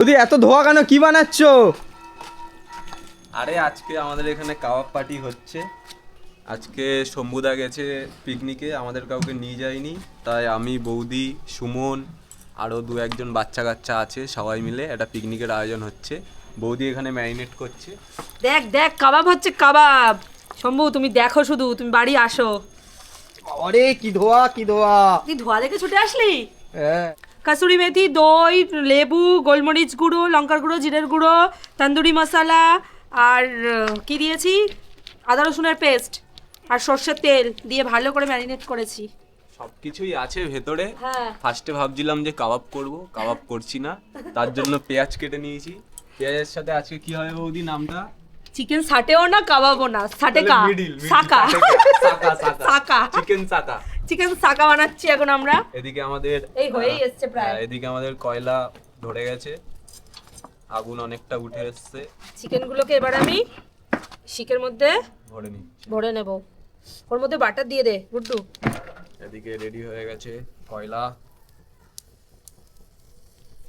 যদি এত ধোয়া কেন, কি বানাচ্ছ? আরে আজকে আমাদের এখানে কাবাব পার্টি হচ্ছে। আজকে শম্ভুদা গেছে পিকনিকে, আমাদের কাউকে নিয়ে যায়নি, তাই আমি, বৌদি, সুমন আরও দু একজন বাচ্চা কাচ্চা আছে, সবাই মিলে একটা পিকনিকের আয়োজন হচ্ছে। বৌদি এখানে ম্যারিনেট করছে। দেখ দেখ কাবাব হচ্ছে কাবাব। শম্ভু তুমি দেখো, শুধু তুমি বাড়ি আসো। আরে কি ধোয়া, কি ধোয়া! তুই ধোয়া দেখে ছুটে আসলি? হ্যাঁ। কাসুরি মেথি, দই, লেবু, গোলমরিচ গুঁড়ো, লঙ্কার গুঁড়ো, জিরের গুঁড়ো, তন্দুরি মশলা, আর কি দিয়েছি, আদা রসুনের পেস্ট আর সর্ষের তেল দিয়ে ভালো করে ম্যারিনেট করেছি। সব কিছুই আছে ভেতরে। হ্যাঁ। ফার্স্টে ভাবছিলাম যে কাবাব করব, কাবাব করছি না, তার জন্য পেঁয়াজ কেটে নিয়েছি। পেঁয়াজের সাথে আজকে কি হবে বৌদি নামটা? চিকেন সাটেও না, কাবাবও না, সাটেকা, সাকা, সাকা, চিকেন সাকা। চিকেন সাকা বানাচ্ছি এখন আমরা। এদিকে আমাদের এই হয়েই এসছে প্রায়। এদিকে আমাদের কয়লা ধরে গেছে, আগুন অনেকটা উঠে এসছে। চিকেনগুলোকে এবার আমি শিকের মধ্যে ভরে নিচ্ছি। ভরে নেব। ওর মধ্যে বাটার দিয়ে দে গুড্ডু। এদিকে রেডি হয়ে গেছে কয়লা,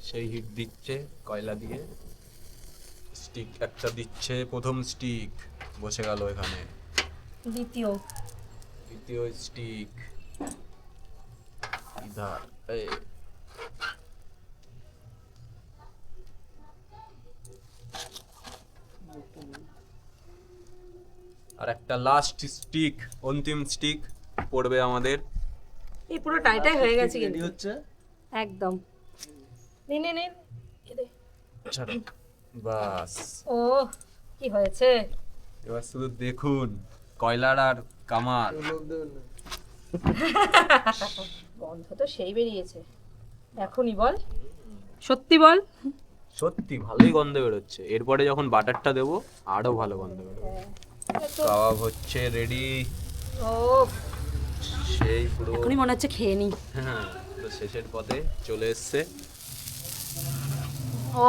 সেই হিট দিচ্ছে কয়লা দিয়ে। স্টিক একটা দিচ্ছে, প্রথম স্টিক বসে গেল এখানে, দ্বিতীয় দ্বিতীয় স্টিক ইধার। এই আর একটা লাস্ট স্টিক, অন্তিম স্টিক পড়বে আমাদের। এই পুরো টাইটাই হয়ে গেছে রেডি কিন্তু হচ্ছে। একদম। নে নে নে এ দে। ছাড়ো। বাস, ও কি হয়েছে? এবার শুধু দেখুন কয়লার আর কামার। গন্ধ তো সেই বেরিয়েছে এখনই। বল সত্যি বল। সত্যি ভালোই গন্ধ বেরোচ্ছে। এরপরে যখন বাটারটা দেবো আরো ভালো গন্ধ বেরোবে। কাবাব হচ্ছে রেডি। ও সেই পুরো এখনই মনে হচ্ছে খেয়ে নি। হ্যাঁ, পুরো শেষের পথে চলে এসছে।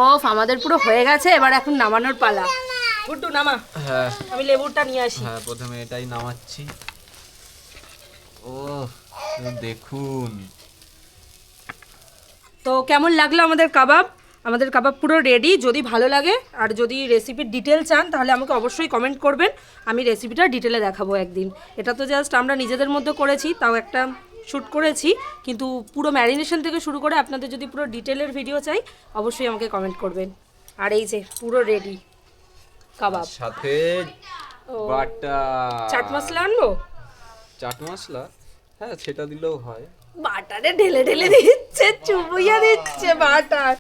ওফ আমাদের পুরো হয়ে গেছে, এবার এখন নামানোর পালা। গুড্ডু নামা, হ্যাঁ আমি লেবুটা নিয়ে আসি। হ্যাঁ, প্রথমে এটাই নামাচ্ছি। ও দেখুন। তো কেমন লাগলো আমাদের কাবাব? আমাদের কাবাব পুরো রেডি। যদি ভালো লাগে আর যদি রেসিপির ডিটেল চান তাহলে আমাকে অবশ্যই কমেন্ট করবেন, আমি রেসিপিটা ডিটেলে দেখাবো একদিন। এটা তো জাস্ট আমরা নিজেদের মধ্যে করেছি, তাও একটা শ্যুট করেছি, কিন্তু পুরো ম্যারিনেশন থেকে শুরু করে আপনাদের যদি পুরো ডিটেলের ভিডিও চাই অবশ্যই আমাকে কমেন্ট করবেন। আর এই যে পুরো রেডি কাবাব। সাথে ও, বাটা চাট মশলা আনবো? চাট মশলা, হ্যাঁ সেটা দিলেও হয়। বাটারে ঢেলে ঢেলে দিচ্ছে, চুবুইয়া দিচ্ছে বাটার।